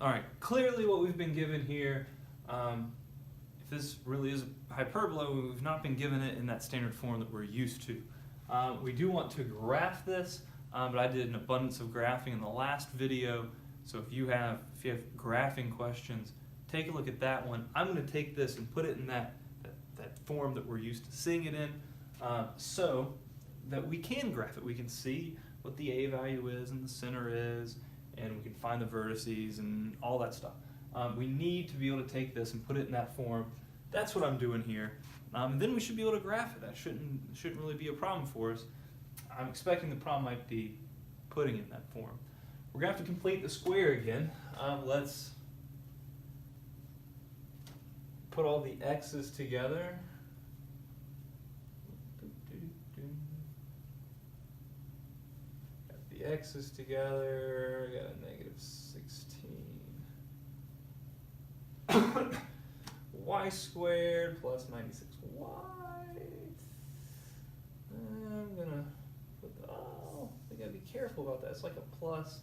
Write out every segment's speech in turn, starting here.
All right, clearly what we've been given here, if this really is a hyperbola, we've not been given it in that standard form that we're used to. We do want to graph this, but I did an abundance of graphing in the last video, so if you have graphing questions, take a look at that one. I'm going to take this and put it in that form that we're used to seeing it in, so that we can graph it. We can see what the A value is and the center is, and we can find the vertices and all that stuff. We need to be able to take this and put it in that form. That's what I'm doing here. And then we should be able to graph it. That shouldn't really be a problem for us. I'm expecting the problem might be putting it in that form. We're going to have to complete the square again. Let's put all the x's together. Got the x's together, got a negative 16. Y squared plus 96y. I'm gonna put I gotta be careful about that. It's like a plus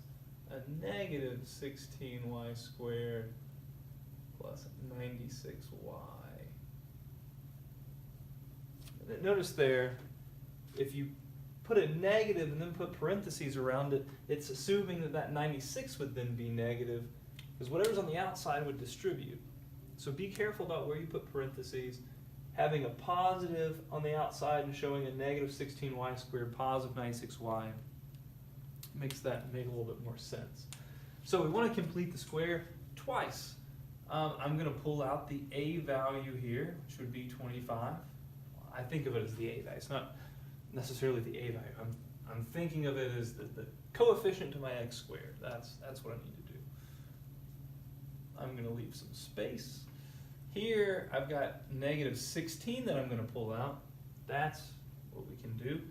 a negative 16y squared plus 96y. Notice there, if you put a negative and then put parentheses around it, it's assuming that that 96 would then be negative, because whatever's on the outside would distribute. So be careful about where you put parentheses. Having a positive on the outside and showing a negative 16y squared, positive 96y, makes that make a little bit more sense. So we want to complete the square twice. I'm going to pull out the A value here, which would be 25. I think of it as the A value. It's not necessarily the A value. I'm thinking of it as the coefficient to my x squared. That's what I need to do. I'm going to leave some space. Here I've got negative 16 that I'm going to pull out. That's what we can do.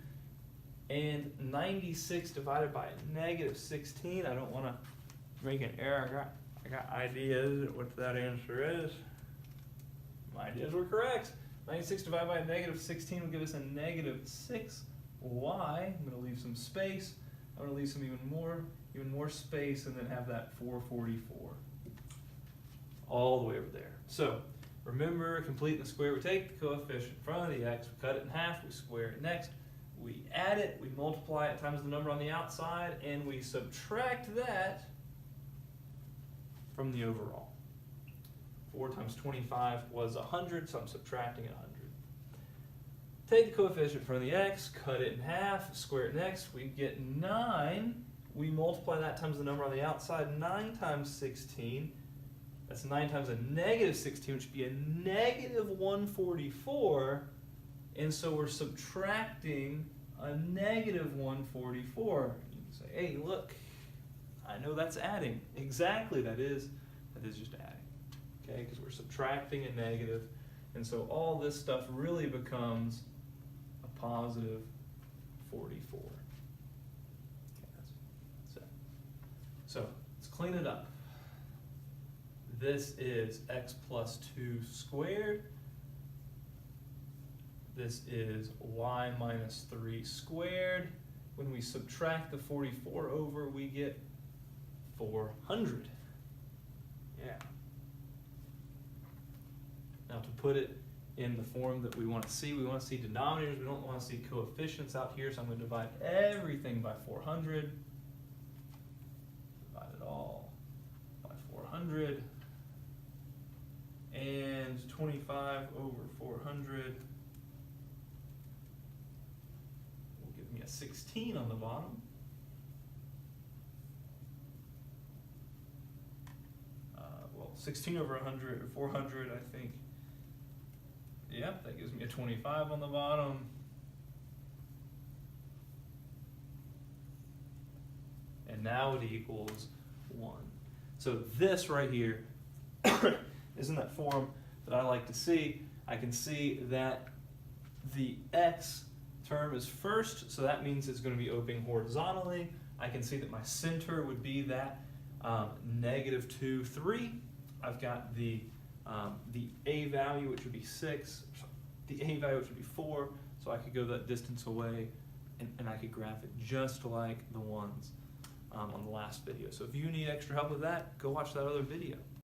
And 96 divided by negative 16, I don't want to make an error. I got ideas what that answer is. My ideas were correct. 96 divided by negative 16 will give us a negative 6y. I'm going to leave some space. I'm going to leave some even more space, and then have that 444 all the way over there. So remember, completing the square, we take the coefficient in front of the x, we cut it in half, we square it next, we add it, we multiply it times the number on the outside, and we subtract that from the overall. 4 times 25 was 100, so I'm subtracting 100. Take the coefficient in front of the x, cut it in half, square it next, we get 9. We multiply that times the number on the outside, 9 times 16. That's 9 times a negative 16, which would be a negative 144. And so we're subtracting a negative 144. You can say, hey, look, I know that's adding. Exactly, that is just adding. Okay, because we're subtracting a negative. And so all this stuff really becomes a positive 44. Okay, that's it. So let's clean it up. This is x plus 2 squared. This is y minus 3 squared. When we subtract the 44 over, we get 400. Yeah. Now to put it in the form that we want to see denominators, we don't want to see coefficients out here, so I'm going to divide everything by 400. Divide it all by 400. And 25 over 400 will give me a 16 on the bottom. Well, 16 over 400, I think. Yep, that gives me a 25 on the bottom. And now it equals 1. So this right here is in that form that I like to see. I can see that the x term is first, so that means it's going to be opening horizontally. I can see that my center would be that negative 2, 3. I've got the A value, which would be 6, the A value, which would be 4, so I could go that distance away, and I could graph it just like the ones on the last video. So if you need extra help with that, go watch that other video.